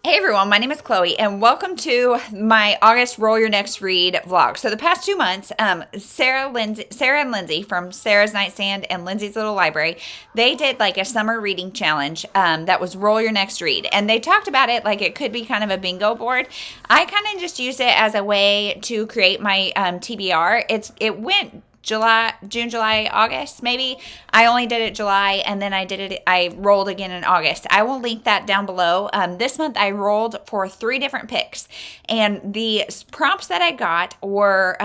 Hey everyone, my name is Chloe, and welcome to my August Roll Your Next Read vlog. So the past 2 months, Sarah and Lindsay from Sarah's Nightstand and Lindsay's Little Library, they did like a summer reading challenge that was Roll Your Next Read, and they talked about it like it could be kind of a bingo board. I kind of just used it as a way to create my TBR. It went June, July, August, maybe. I only did it July, and then I rolled again in August. I will link that down below. This month I rolled for 3 different picks, and the prompts that I got were,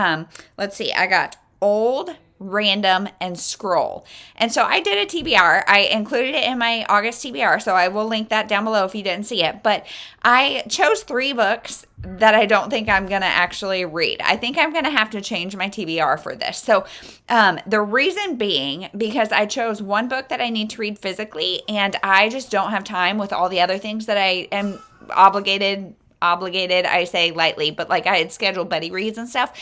let's see, I got old, random, and scroll. And so I did a TBR. I included it in my August TBR, so I will link that down below if you didn't see it. But I chose 3 books that I don't think I'm going to actually read. I think I'm going to have to change my TBR for this. So the reason being, because I chose one book that I need to read physically, and I just don't have time with all the other things that I am obligated, I say lightly, but like I had scheduled buddy reads and stuff.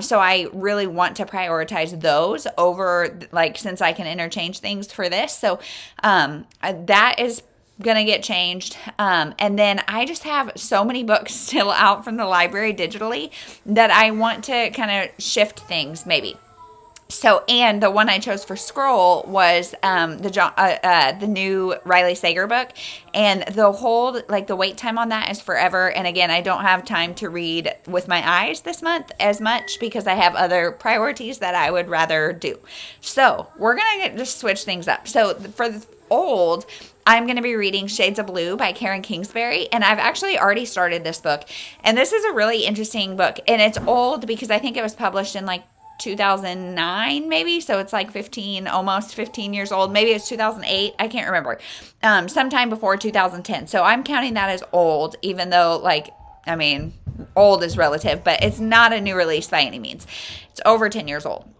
So I really want to prioritize those over, like, since I can interchange things for this. So that is going to get changed. And then I just have so many books still out from the library digitally that I want to kind of shift things maybe. So, and the one I chose for scroll was the new Riley Sager book, and the wait time on that is forever. And again, I don't have time to read with my eyes this month as much because I have other priorities that I would rather do. So we're gonna just switch things up. So for the old, I'm going to be reading Shades of Blue by Kingsbury, and I've actually already started this book. And this is a really interesting book, and it's old because I think it was published in like 2009 maybe, so it's like almost 15 years old. Maybe it's 2008, I can't remember. Sometime before 2010. So I'm counting that as old, even though, like, I mean, old is relative, but it's not a new release by any means. It's over 10 years old.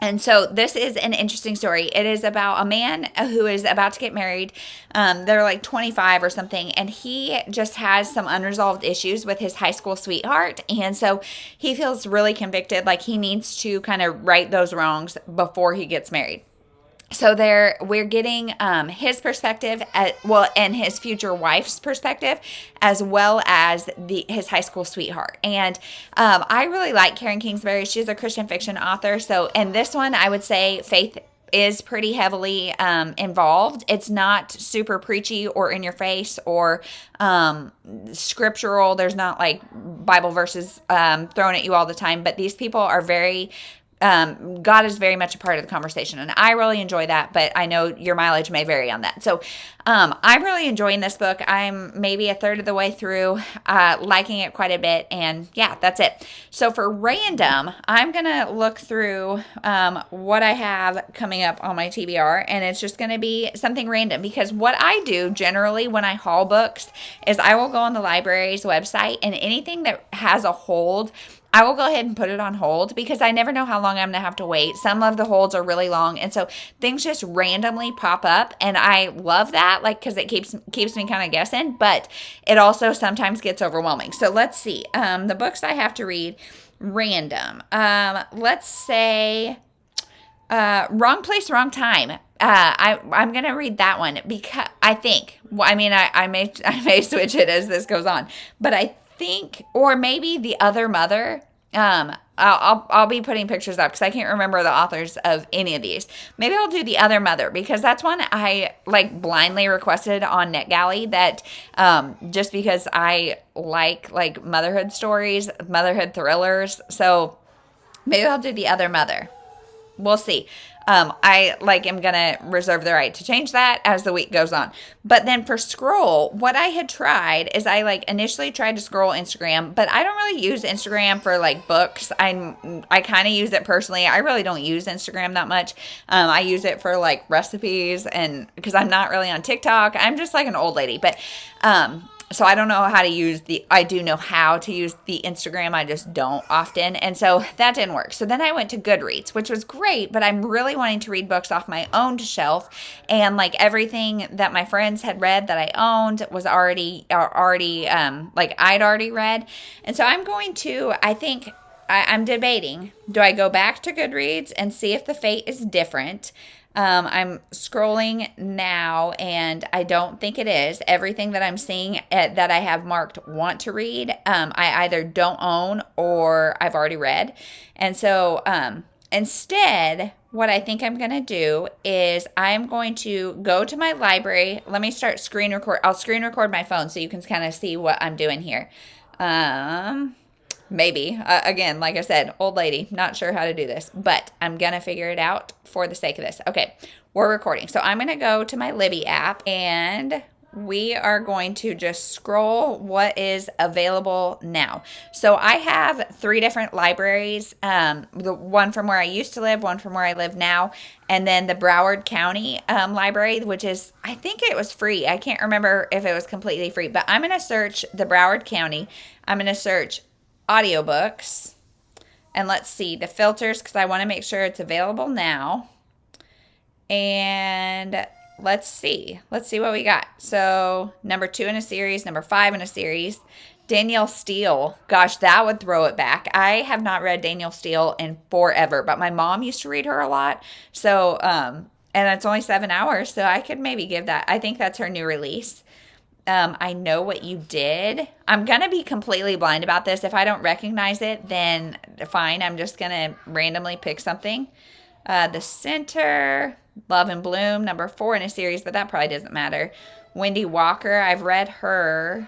And so this is an interesting story. It is about a man who is about to get married. They're like 25 or something, and he just has some unresolved issues with his high school sweetheart. And so he feels really convicted, like he needs to kind of right those wrongs before he gets married. So we're getting his perspective, and his future wife's perspective, as well as his high school sweetheart. And I really like Kingsbury. She's a Christian fiction author. So in this one, I would say faith is pretty heavily involved. It's not super preachy or in your face or scriptural. There's not like Bible verses thrown at you all the time. But these people are very God is very much a part of the conversation, and I really enjoy that, but I know your mileage may vary on that. So I'm really enjoying this book. I'm maybe a third of the way through, liking it quite a bit, and yeah, that's it. So for random, I'm going to look through what I have coming up on my TBR, and it's just going to be something random, because what I do generally when I haul books is I will go on the library's website, and anything that has a hold, I will go ahead and put it on hold, because I never know how long I'm going to have to wait. Some of the holds are really long, and so things just randomly pop up, and I love that, like, because it keeps me kind of guessing, but it also sometimes gets overwhelming. So let's see. The books I have to read random. Let's say Wrong Place, Wrong Time. I'm going to read that one because I think, well, I mean, I may switch it as this goes on, but I think, or maybe The Other Mother. I'll be putting pictures up because I can't remember the authors of any of these. Maybe I'll do The Other Mother, because that's one I like blindly requested on NetGalley, that just because I like motherhood stories, motherhood thrillers. So maybe I'll do The Other Mother. We'll see. I am going to reserve the right to change that as the week goes on. But then for scroll, what I had tried is I initially tried to scroll Instagram, but I don't really use Instagram for books. I kind of use it personally. I really don't use Instagram that much. I use it for recipes, and because I'm not really on TikTok. I'm just like an old lady, but so I don't know how to use I do know how to use the Instagram. I just don't often. And so that didn't work. So then I went to Goodreads, which was great, but I'm really wanting to read books off my own shelf. And everything that my friends had read that I owned was already I'd already read. And so I'm going to, I'm debating, do I go back to Goodreads and see if the fate is different? I'm scrolling now, and I don't think it is. Everything that I'm seeing that I have marked want to read, I either don't own or I've already read. And so instead, what I think I'm going to do is I'm going to go to my library. Let me start screen record. I'll screen record my phone so you can kind of see what I'm doing here. Maybe. Again, like I said, old lady, not sure how to do this, but I'm going to figure it out for the sake of this. Okay, we're recording. So I'm going to go to my Libby app, and we are going to just scroll what is available now. So I have 3 different libraries, the one from where I used to live, one from where I live now, and then the Broward County library, which is, I think it was free. I can't remember if it was completely free, but I'm going to search the Broward County. I'm going to search audiobooks, and let's see the filters, because I want to make sure it's available now. And let's see what we got. So number 2 in a series, number 5 in a series, Danielle Steele. Gosh, that would throw it back. I have not read Danielle Steele in forever, but my mom used to read her a lot. So and it's only 7 hours, so I could maybe give that. I think that's her new release. I Know What You Did. I'm going to be completely blind about this. If I don't recognize it, then fine. I'm just going to randomly pick something. The Center, Love and Bloom, number 4 in a series, but that probably doesn't matter. Wendy Walker, I've read her.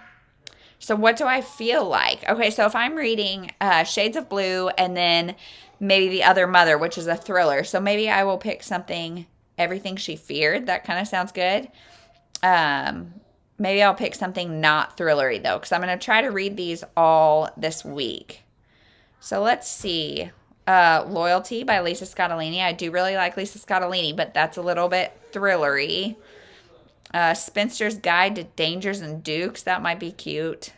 So what do I feel like? Okay, so if I'm reading Shades of Blue and then maybe The Other Mother, which is a thriller, so maybe I will pick something, Everything She Feared. That kind of sounds good. Maybe I'll pick something not thrillery, though, because I'm going to try to read these all this week. So let's see. Loyalty by Lisa Scottolini. I do really like Lisa Scottolini, but that's a little bit thrillery. Spinster's Guide to Dangers and Dukes. That might be cute.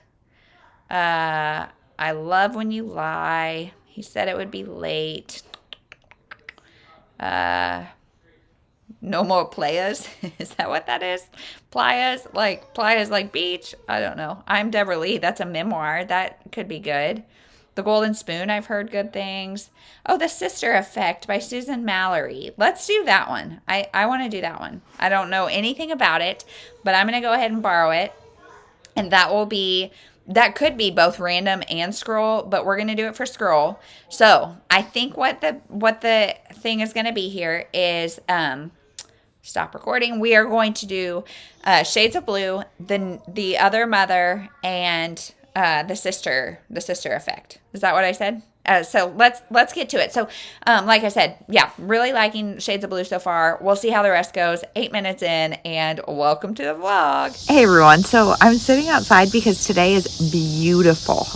I Love When You Lie. He said it would be late. No More Playas. Is that what that is? Playas like beach? I don't know. I'm Deborah Lee. That's a memoir. That could be good. The Golden Spoon, I've heard good things. Oh, The Sister Effect by Susan Mallery. Let's do that one. I want to do that one. I don't know anything about it, but I'm going to go ahead and borrow it. And that could be both random and scroll, but we're going to do it for scroll. So I think what the thing is going to be here is, stop recording. We are going to do Shades of Blue, the Other Mother, and the sister Effect. Is that what I said? So let's get to it. So like I said, yeah, really liking Shades of Blue so far. We'll see how the rest goes. 8 minutes in, and welcome to the vlog. Hey everyone. So I'm sitting outside because today is beautiful.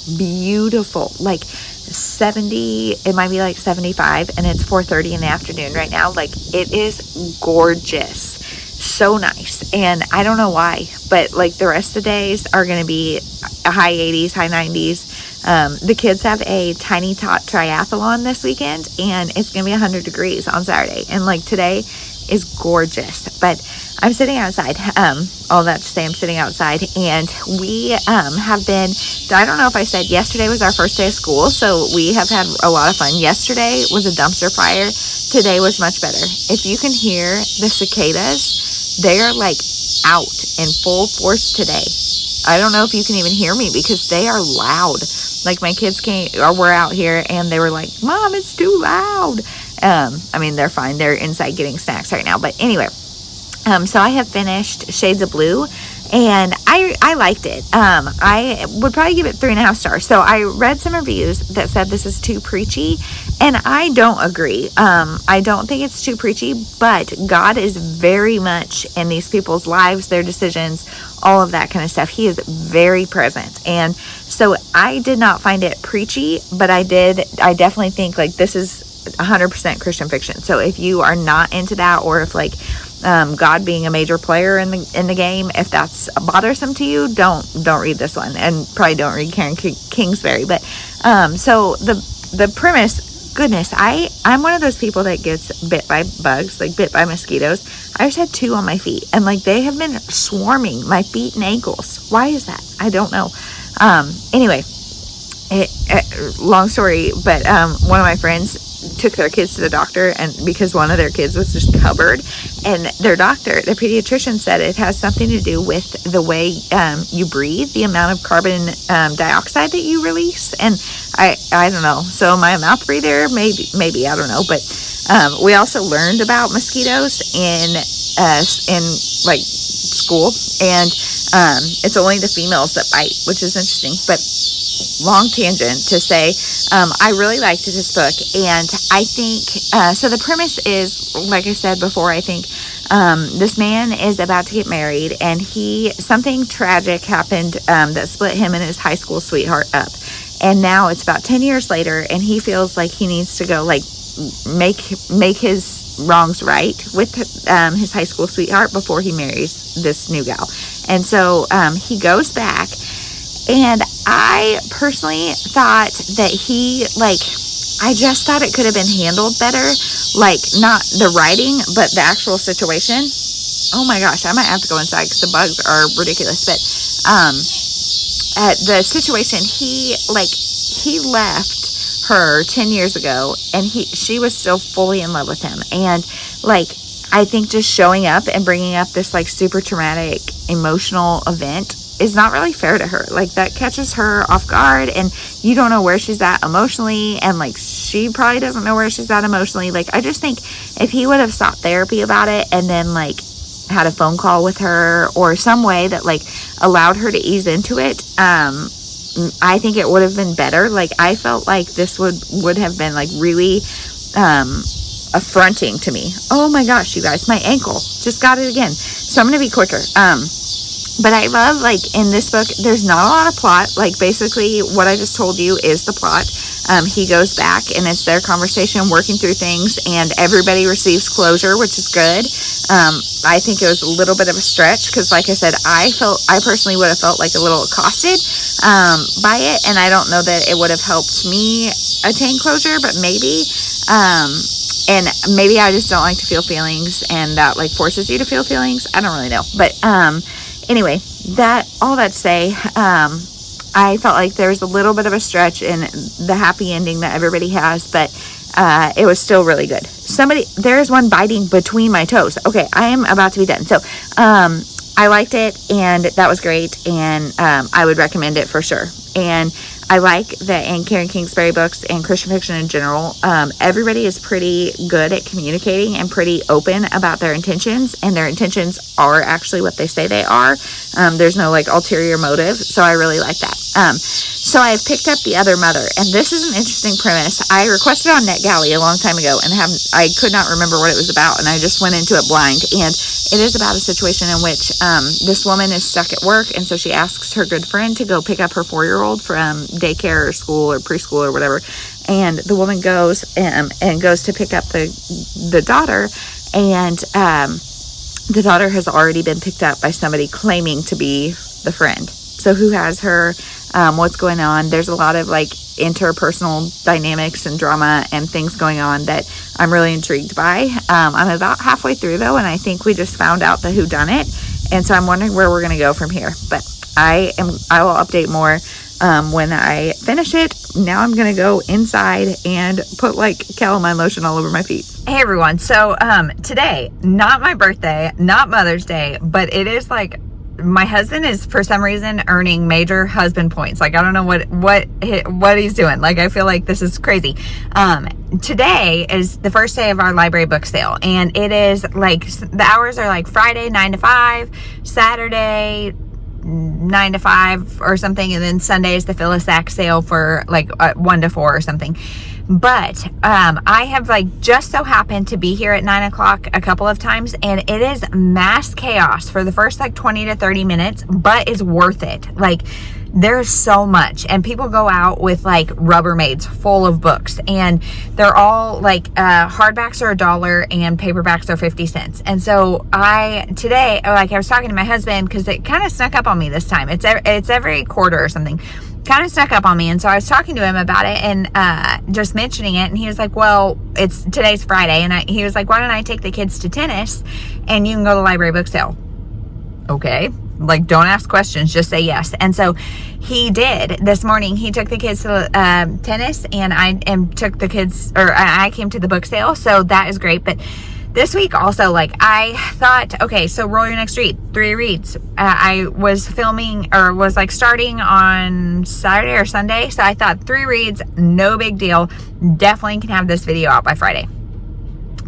Like 70, it might be like 75, and it's 4:30 in the afternoon right now. Like, it is gorgeous. So nice. And I don't know why, but like the rest of the days are going to be high 80s, high 90s. The kids have a tiny tot triathlon this weekend, and it's going to be 100 degrees on Saturday. And like today is gorgeous, but I'm sitting outside. All that to say, I'm sitting outside, and we have been, I don't know if I said yesterday was our first day of school, so we have had a lot of fun. Yesterday was a dumpster fire. Today was much better. If you can hear the cicadas, they are like out in full force today. I don't know if you can even hear me because they are loud. Like, my kids were out here and they were like, Mom, it's too loud. I mean, they're fine. They're inside getting snacks right now. But anyway, so I have finished Shades of Blue, and I liked it. I would probably give it 3.5 stars. So I read some reviews that said this is too preachy, and I don't agree. I don't think it's too preachy, but God is very much in these people's lives, their decisions, all of that kind of stuff. He is very present. And so I did not find it preachy, but I definitely think like this is 100% Christian fiction. So if you are not into that, or if like God being a major player in the game, if that's bothersome to you, don't read this one, and probably don't read Karen Kingsbury. But so the premise, goodness, I'm one of those people that gets bit by bugs, like bit by mosquitoes. I just had 2 on my feet, and like they have been swarming my feet and ankles. Why is that? I don't know. Anyway, long story, but one of my friends took their kids to the doctor, and because one of their kids was just covered, and their pediatrician said it has something to do with the way you breathe, the amount of carbon dioxide that you release. And I don't know. So am I a mouth breather? Maybe I don't know. But we also learned about mosquitoes in like school, and it's only the females that bite, which is interesting. But long tangent to say, I really liked this book, and I think so the premise is, like I said before, I think this man is about to get married, and something tragic happened that split him and his high school sweetheart up, and now it's about 10 years later, and he feels like he needs to go like make his wrongs right with his high school sweetheart before he marries this new gal. And so he goes back, and I personally thought that I just thought it could have been handled better, like not the writing but the actual situation. Oh my gosh, I might have to go inside because the bugs are ridiculous. But the situation, he left her 10 years ago, and she was still fully in love with him, and I think just showing up and bringing up this super traumatic emotional event is not really fair to her. That catches her off guard, and you don't know where she's at emotionally, and she probably doesn't know where she's at emotionally. I just think if he would have sought therapy about it, and then had a phone call with her or some way that allowed her to ease into it, I think it would have been better. I felt like this would have been really affronting to me. Oh my gosh, you guys, my ankle just got it again. So I'm going to be quicker. But I love, in this book, there's not a lot of plot. Basically, what I just told you is the plot. He goes back, and it's their conversation, working through things, and everybody receives closure, which is good. I think it was a little bit of a stretch, because like I said, I personally would have felt a little accosted by it, and I don't know that it would have helped me attain closure, but maybe. And maybe I just don't like to feel feelings, and that forces you to feel feelings. I don't really know. But anyway, all that to say, I felt like there was a little bit of a stretch in the happy ending that everybody has, but it was still really good. There's one biting between my toes. Okay, I am about to be done. So I liked it, and that was great, and I would recommend it for sure. And I like that in Karen Kingsbury books and Christian fiction in general, everybody is pretty good at communicating and pretty open about their intentions, and their intentions are actually what they say they are. There's no ulterior motive, so I really like that. So I have picked up The Other Mother, and this is an interesting premise. I requested on NetGalley a long time ago, and I could not remember what it was about, and I just went into it blind. And it is about a situation in which this woman is stuck at work, and so she asks her good friend to go pick up her 4-year-old from daycare or school or preschool or whatever. And the woman goes and goes to pick up the daughter, and the daughter has already been picked up by somebody claiming to be the friend. So who has her? What's going on? There's a lot of interpersonal dynamics and drama and things going on that I'm really intrigued by. I'm about halfway through though, and I think we just found out the whodunit, and so I'm wondering where we're going to go from here. But I will update more when I finish it. Now I'm going to go inside and put calamine lotion all over my feet. Hey everyone. So today, not my birthday, not Mother's Day, but it is my husband is for some reason earning major husband points. I don't know what he's doing. I feel like this is crazy. Today is the first day of our library book sale, and it is the hours are Friday 9 to 5, Saturday 9 to 5 or something, and then Sunday is the Phyllis Sack sale for 1 to 4 or something. But I have just so happened to be here at 9 o'clock a couple of times, and it is mass chaos for the first 20 to 30 minutes, but it's worth it. There's so much, and people go out with Rubbermaids full of books, and they're all hardbacks are $1 and paperbacks are 50 cents. And so today I was talking to my husband, because it kind of snuck up on me this time. It's every quarter or something. Kind of snuck up on me, and so I was talking to him about it and just mentioning it, and he was like, well, today's Friday, and he was like, why don't I take the kids to tennis and you can go to the library book sale? Okay, like, don't ask questions, just say yes. And so he did. This morning he took the kids to tennis, and I took the kids, or I came to the book sale, so that is great. But this week also, like, I thought, okay, so roll your next read, 3 reads. I was filming, or was like starting on Saturday or Sunday, so I thought 3 reads, no big deal, definitely can have this video out by Friday.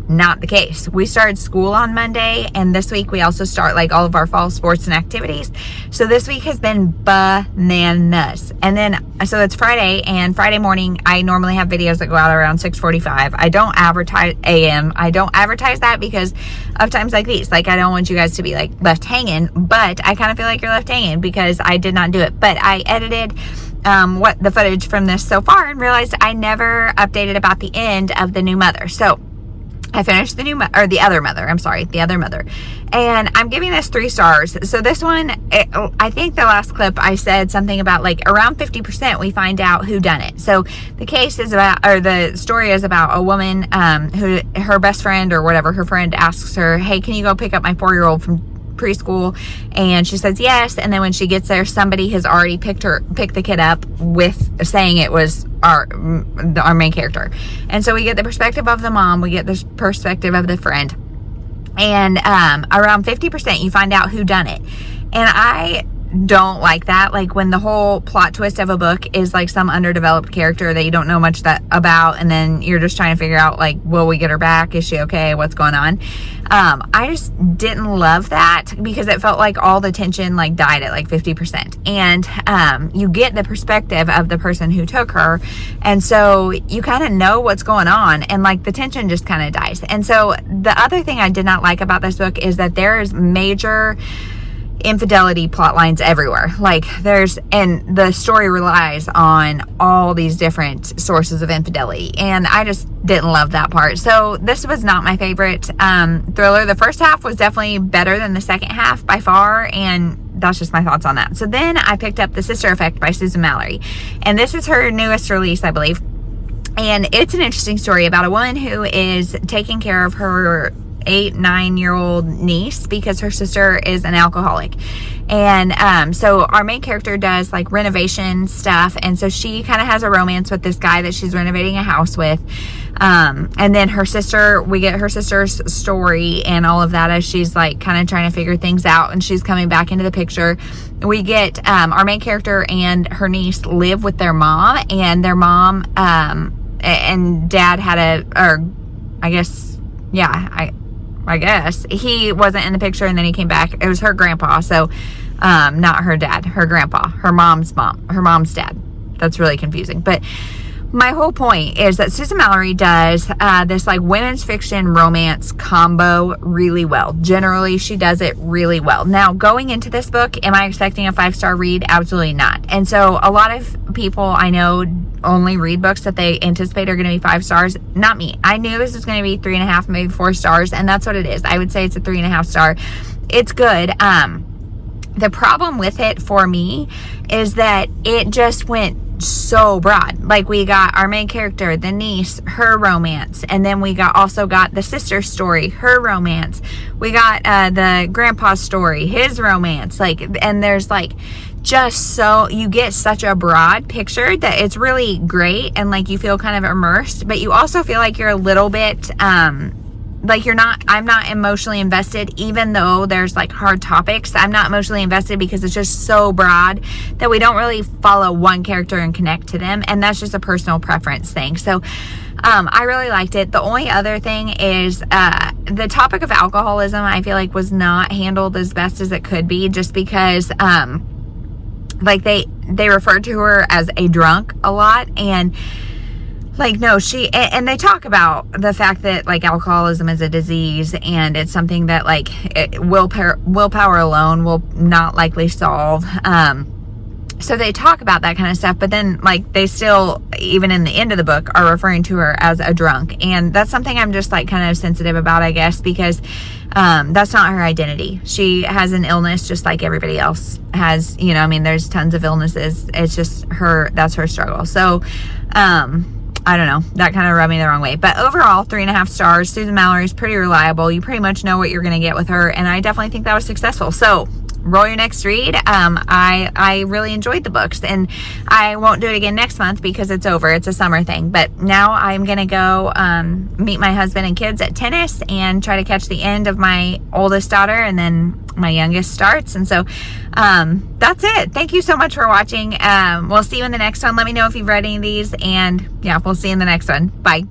Not the case. We started school on Monday, and this week we also start like all of our fall sports and activities. So this week has been bananas. And then, so it's Friday, and Friday morning I normally have videos that go out around 6:45. I don't advertise AM. I don't advertise that because of times like these. Like, I don't want you guys to be like left hanging, but I kind of feel like you're left hanging because I did not do it. But I edited what the footage from this so far and realized I never updated about the end of the new mother. So I finished the other mother, and I'm giving this 3 stars. So this one, I think the last clip I said something about like around 50% we find out who done it. So the case is about, or the story is about a woman who, her best friend or whatever, her friend asks her, hey, can you go pick up my 4-year-old from preschool? And she says yes, and then when she gets there, somebody has already picked the kid up with saying it was our main character. And so we get the perspective of the mom, we get the perspective of the friend, and around 50% you find out who done it. And I don't like that, like when the whole plot twist of a book is like some underdeveloped character that you don't know much about, and then you're just trying to figure out like, will we get her back, is she okay, what's going on. I just didn't love that because it felt like all the tension like died at like 50%, and you get the perspective of the person who took her, and so you kind of know what's going on, and like the tension just kind of dies. And so the other thing I did not like about this book is that there's major infidelity plot lines everywhere. Like, and the story relies on all these different sources of infidelity, and I just didn't love that part. So this was not my favorite thriller. The first half was definitely better than the second half by far, and that's just my thoughts on that. So then I picked up The Sister Effect by Susan Mallery, and this is her newest release, I believe, and it's an interesting story about a woman who is taking care of her 8-9-year-old niece because her sister is an alcoholic. And so our main character does like renovation stuff, and so she kind of has a romance with this guy that she's renovating a house with, and then we get her sister's story and all of that as she's like kind of trying to figure things out, and she's coming back into the picture. We get our main character and her niece live with their mom, and their mom and dad had I guess he wasn't in the picture, and then he came back. It was her grandpa, so not her dad, her grandpa, her mom's dad. That's really confusing. But my whole point is that Susan Mallery does this like women's fiction romance combo really well. Generally, she does it really well. Now, going into this book, am I expecting a 5-star read? Absolutely not. And so a lot of people I know only read books that they anticipate are going to be 5 stars. Not me. I knew this was going to be 3.5, maybe 4 stars, and that's what it is. I would say it's a 3.5 star. It's good. The problem with it for me is that it just went so broad. Like, we got our main character, the niece, her romance, and then we also got the sister's story, her romance. We got the grandpa's story, his romance. Like, and there's like just so you get such a broad picture that it's really great, and like you feel kind of immersed, but you also feel like you're a little bit like I'm not emotionally invested, even though there's like hard topics. I'm not emotionally invested because it's just so broad that we don't really follow one character and connect to them, and that's just a personal preference thing. So I really liked it. The only other thing is the topic of alcoholism, I feel like, was not handled as best as it could be, just because like they referred to her as a drunk a lot, and like, no, and they talk about the fact that like alcoholism is a disease, and it's something that like willpower alone will not likely solve. So they talk about that kind of stuff, but then like they still, even in the end of the book, are referring to her as a drunk, and that's something I'm just like kind of sensitive about, I guess, because that's not her identity. She has an illness just like everybody else has, you know. I mean, there's tons of illnesses. It's just that's her struggle. So I don't know, that kind of rubbed me the wrong way. But overall, 3.5 stars. Susan Mallery is pretty reliable. You pretty much know what you're going to get with her, and I definitely think that was successful. So Roll Your Next Read. I really enjoyed the books, and I won't do it again next month because it's over. It's a summer thing. But now I'm going to go meet my husband and kids at tennis and try to catch the end of my oldest daughter, and then my youngest starts. And so that's it. Thank you so much for watching. We'll see you in the next one. Let me know if you've read any of these, and yeah, we'll see you in the next one. Bye.